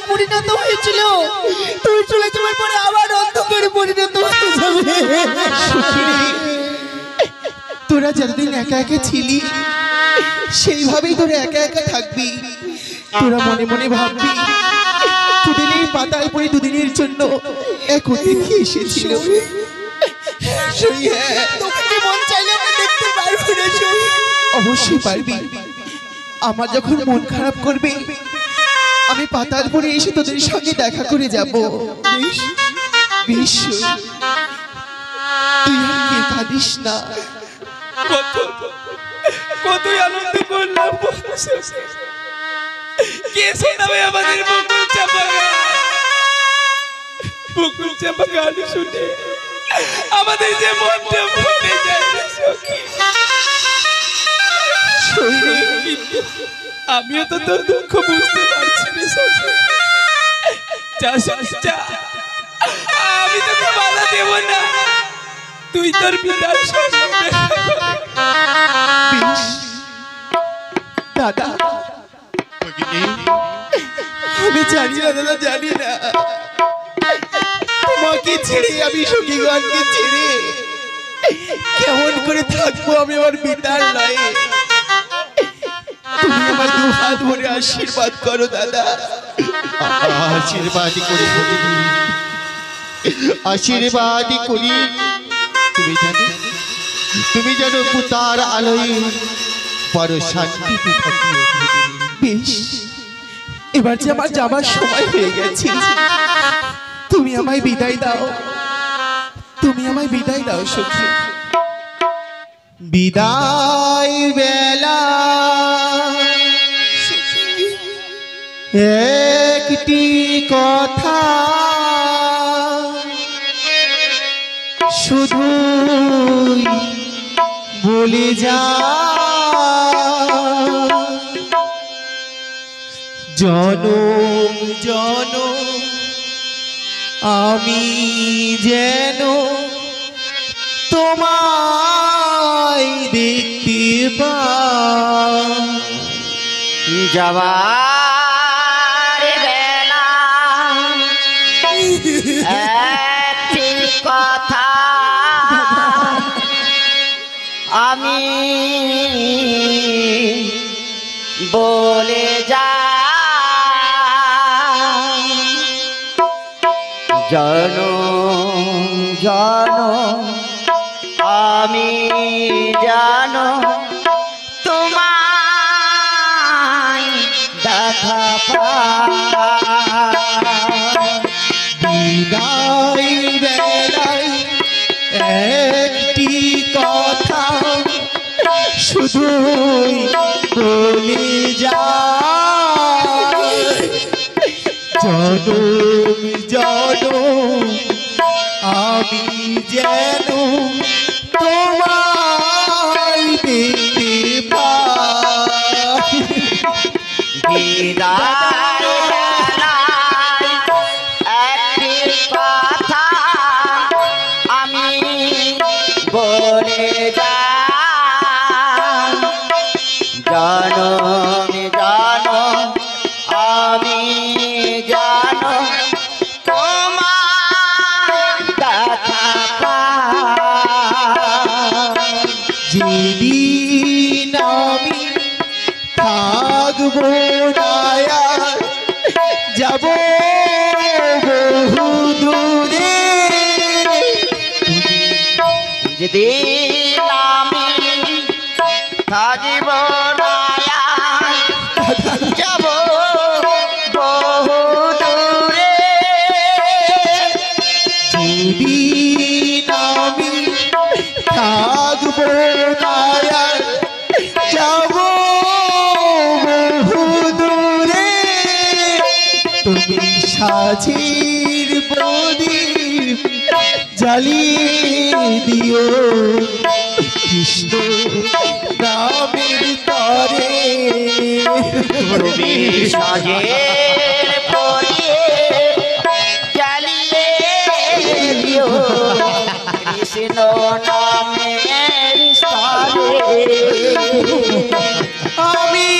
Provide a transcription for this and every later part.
পরিণত হয়েছিল, তুই চলে যাওয়ার পরে আবার অন্ধকারে পরিণত হতে যাবে। তোরা যতদিন একা একা ছিলি সেইভাবেই তোরা একা একা থাকবি। তোরা মনে মনে ভাববি তোদের এই পাতালপুরে দুদিনের জন্য এক অতিথি এসেছিল। অবশ্যই পারবি। আমার যখন মন খারাপ করবে আমি পাতালপুরে এসে তোদের সঙ্গে দেখা করে যাব। তুই আর কে কাঁদিস না। কতই আনন্দ করলাম, কে শোনাবে আমাদের বকুল চাপা গান? বকুল চাপা গান শুনে আমাদের যে মনটা ভরে যায় রে সখী। আমিও তো তোর দুঃখ বুঝতে পারছি রে সখী। যা সখী যা, আমি তোকে বাধা দেব না, তুই তোর পিতার সঙ্গে দেখা কর। দাদা আমি জানি না, দাদা জানি না তোমাকে ছেড়ে আমি সখীগণকে ছেড়ে কেমন করে থাকবো আমি আমার পিতার লয়ে। তুমি আমার দু হাত ভরে আশীর্বাদ করো দাদা। আশীর্বাদ করি, আশীর্বাদ করি। তুমি জানো পুতার আলোয় বড় শান্তিতে থাকি। বেশ, এবার যে আমার যাবার সময় হয়ে গেছে, তুমি আমায় বিদায় দাও, তুমি আমায় বিদায় দাও সখী। বিদায় বেলা একটি কথা শুধু বলে যা, জনম জনম আমি যেন তোমায় দেখতে পাই। যাবার বেলা একটি কথা আমি বলে যা, জনম জনম আমি জানো তোমায় দেখা পাই। বিদায় বেলায় একটি কথা শুধুই বলে যা, জনম জনম আমি যেন তোমায় দেখতে পাই। বিদায় বেলায় একটি কথা আমি বলে যাই, জনম জনম আমি জানো তোমার দেখা পাই। যেদিন আমি থাকবো না আর যাব বহু দূরে, যেদিন আমি থাকিব না আর যাব বহু দূরে, যেদিন আমি থাকবো না আর যাব বহু দূরে, তুমি সাজির প্রদীপ জ্বালিয়ে দিও কৃষ্ণ নামের তরে। তুমি সাজের প্রদীপ জ্বালিয়ে দিও কৃষ্ণ নামের স্তরে। আমি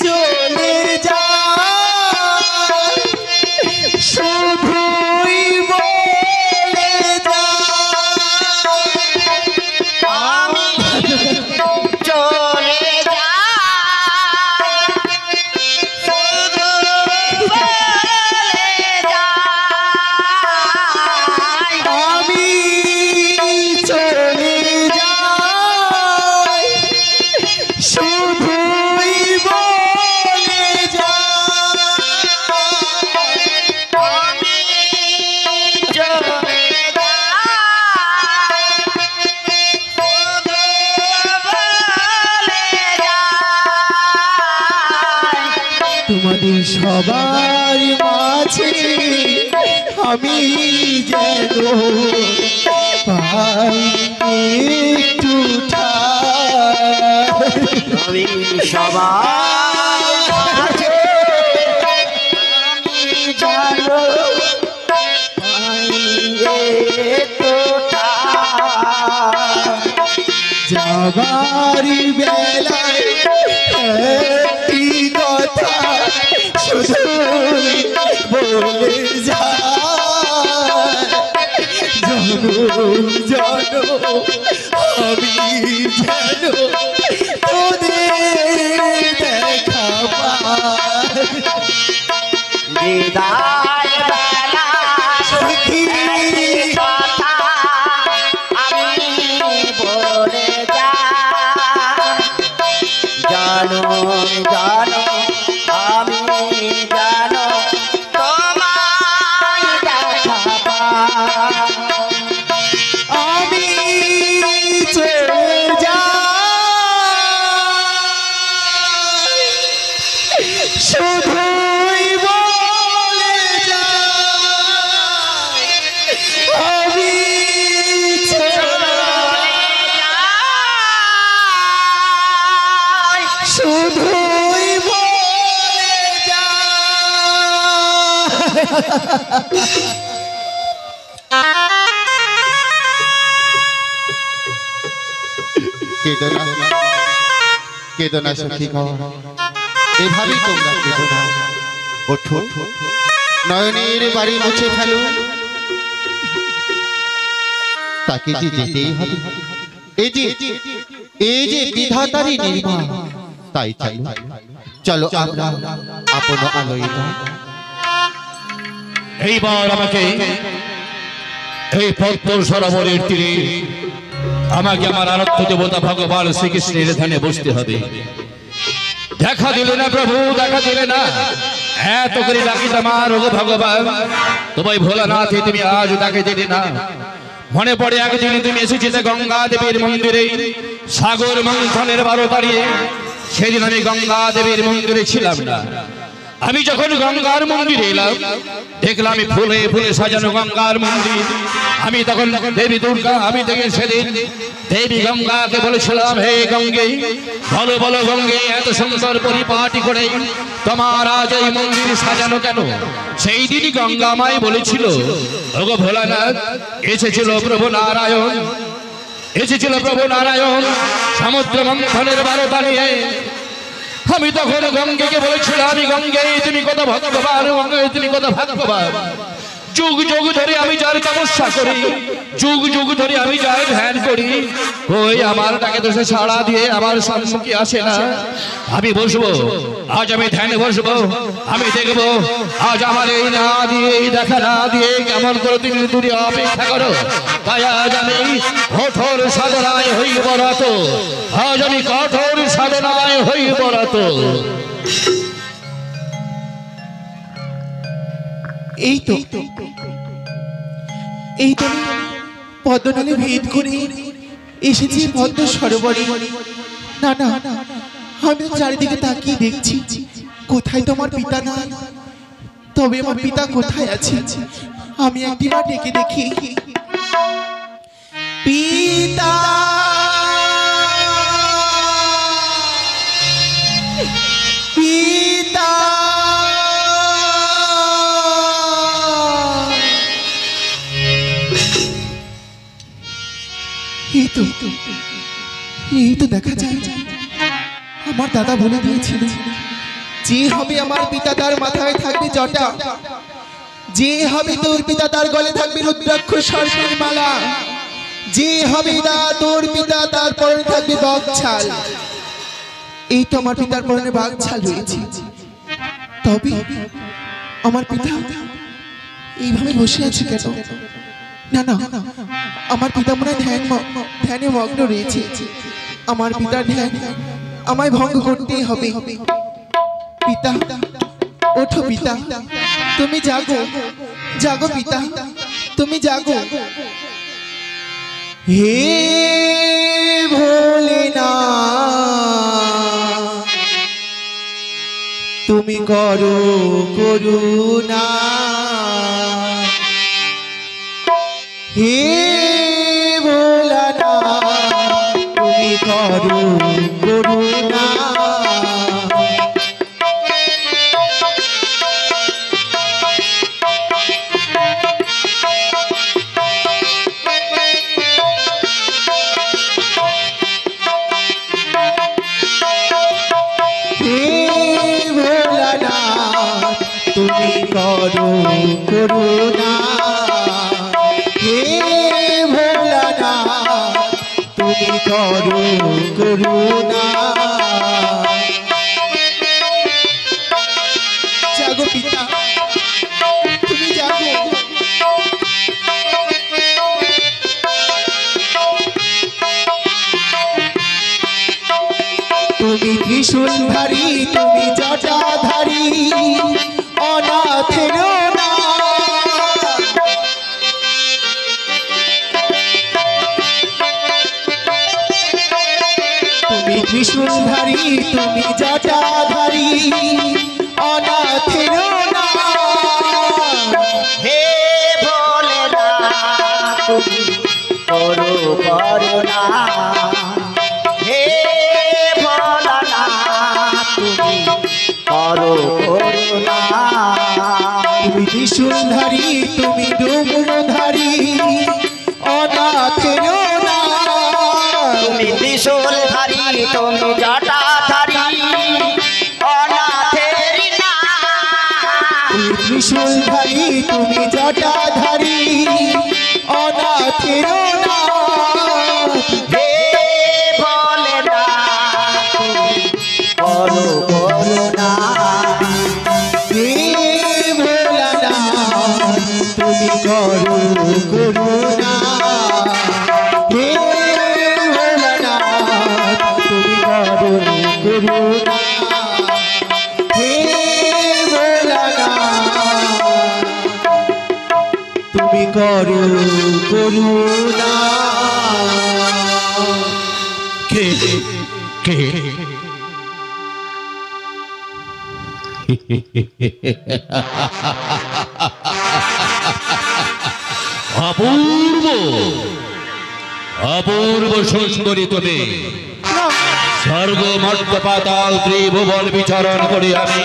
চলে যাই সবার মাঝে আমি যেন পাই একটু ঠাঁই। তুমি সবার মাঝে আমি জানো একটু যাবার বেলায় একটি কথা শুধু বলে যায়, জানো আমি যেন তোদের দেখা পাই। বিদায় বেলা সখী কথা আমি বলে যাই, জানো জানো আমি জানো তোমায় দেখা পাই। আমি চলে যাই, শুধুই বলে যাই, আমি চলে যাই, শুধুই বলে যাই। কেঁদো না, কেঁদো না সখী গো, এভাবেই তোমরা কেঁদো না। ওঠো, নয়নের বাড়ি মুছে ফেলো, তাকে যে যেতেই হবে। এই যে বিধাতারই নির্মাণ, তাই চলো আমরা আপন আলোয় যাই। এইবার আমাকে এই পদ্ম সরোবরের তীরে আমাকে আমার আরাধ্য দেবতা ভগবান শ্রীকৃষ্ণের ধ্যানে বসতে হবে। দেখা দিলে না প্রভু, দেখা দিলে না, এত করে ডাকি তোমার ওগো ভগবান, তোমায় ভোলানাথে তুমি আজ ডাকে দিলে না। মনে পড়ে একদিন তুমি এসেছিলে গঙ্গা দেবীর মন্দিরে, সাগর মন্থনের 12 তারিখে। সেদিন আমি গঙ্গা দেবীর মন্দিরে ছিলাম না। আমি যখন গঙ্গার মন্দিরে এলাম, দেখলাম ফুলে ফুলে সাজানো গঙ্গার মন্দির। আমি তখন দেবী দুর্গা, আমি দেখে সেদিন দেবী গঙ্গাকে বলেছিলাম, হে গঙ্গে, বলো বলো গঙ্গে, এত সুন্দর পরিপাটি করে তোমার আজ এই মন্দির সাজানো কেন? সেই দিনই গঙ্গা মাই বলেছিল, ওগো ভোলানাথ, এসেছিল প্রভু নারায়ণ, এসেছিল প্রভু নারায়ণ সমুদ্র মন্থনের 12 তারিখে। আমি তখন গঙ্গাকে বলেছিলাম, আমি গঙ্গে তুমি কত ভগবান, গঙ্গে তুমি কত ভগবান। যুগ যুগ ধরে আমি যার তপস্যা করি, যুগ যুগ ধরে আমি যার ধ্যান করি, ওই আমার ডাকে তো সে সাড়া দিয়ে আমার সম্মুখে আসে না। আমি বসবো, আজ আমি ধ্যানে বসবো, আমি দেখবো আজ আমার এই না দিয়ে, এই দেখা না দিয়ে কেমন করে তুমি দূরে অপেক্ষা করো। তাই আজ আমি কঠোর সাধনায় হইব রত, আজ আমি কঠোর সাধনায় হইব রত। এই তো পদ্মনালে ভেদ করে এসেছি পদ্ম সরোবরে। না না, আমি চারিদিকে তাকিয়ে দেখছি, কোথায় তোমার পিতা নাই। তবে আমার পিতা কোথায় আছে? আমি একবার ডেকে দেখি। পিতা, পিতা, এই তো দেখা যায়, আমার দাদা বলে দিয়েছিল, যে হবে আমার পিতা তার মাথায় থাকবে জটা, যে হবে তোর পিতা তার গলে থাকবে রুদ্রাক্ষ সর্পের মালা, যে হবে তোর পিতা তার পরনে থাকবে বাঘছাল। এই তো আমার পিতার পরনে বাঘছাল রয়েছে। তবে আমার পিতা এইভাবে বসে আছে কেন? না না, আমার পিতা মনে ধ্যানে মগ্ন রয়েছে। আমার পিতার ধ্যান আমায় ভঙ্গ করতেই হবে। পিতা, ওঠো পিতা, তুমি জাগো, জাগো পিতা, তুমি জাগো। হে ভোলেনাথ, তুমি করো করুণা হে ভোলানাথ তুমি করো করুণা তুমি করো করুণা হে ভোলানাথ তুমি করো করুণা জাগো পিতা তুমি জাগো তুমি ত্রিশূলধারী তুমি জটাধারী অনাথের না তুমি ত্রিশূলধারী তুমি জটাধারী অনাথের না হে ভোলেনাথ তুমি করো করুণা হে ভোলানাথ তুমি করো করুণা তুমি ত্রিশূলধারী তুমি ডুমরধারী অনাথের না তুমি ত্রিশূলধারী তুমি জটাধারী অনাথের না তুমি ত্রিশূলধারী তুমি জটাধারী অনাথের না হে ভোলেনাথ তুমি করো করুণা হে ভোলানাথ তুমি করো করুণা হে ভোলানাথ তুমি করো করুণা হে ভোলানাথ তুমি করো করুণা কে কে অপূর্ব অপূর্ব সুন্দরী তুমি স্বর্গ মর্ত পাতাল ত্রিভুবন বিচরণ করি আমি,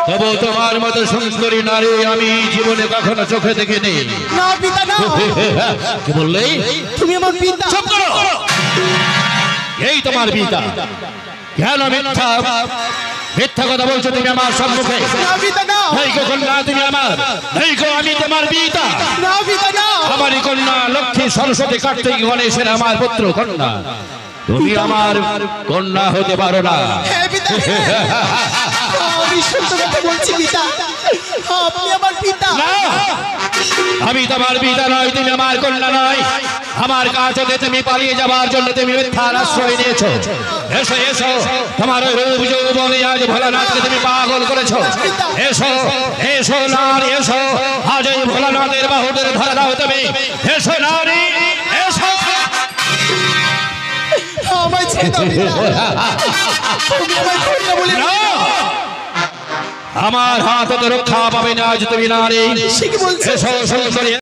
তবু তোমার মতো সুন্দরী নারী আমি জীবনে কখনো চোখে দেখিনি। না পিতা না কি বললে? তুমি আমার পিতা। চুপ করো। এই তোমার পিতা? কেন মিথ্যা মিথ্যা কথা বলছো তুমি আমার সম্মুখে? না পিতা না। এই কন্যা তুমি আমার, এই আমি তোমার পিতা। না পিতা না। আমারই কন্যা লক্ষ্মী সরস্বতী কার্তিক গণেশের আমার পুত্র কন্যা, তুমি আমার কন্যা হতে পারো না। হ্যাঁ পিতা, আমি সত্য কথা বলছি পিতা, আপনি আমার পিতা। না, আমি তোমার পিতা নয়, তুমি আমার কন্যা নয়। আমার কাছ থেকে তুমি পালিয়ে যাবার জন্য তুমি মিথ্যার আশ্রয় নিয়েছো। এসো এসো, তোমার ওই রূপ যৌবনে আজ ভোলানাথকে তুমি পাগল করেছো। এসো এসো নারী, এসো আজ এই ভোলানাথের বাহুদের ধরে দাও তুমি। এসো নারী, এসো। আমায় ছেড়ে দাও পিতা, তুমি আমায় কন্যা বলে না, আমার হাতে তো রক্ষা পাবে না আজ তুমি নারী। সে কি বলছো? এসো সুন্দরী।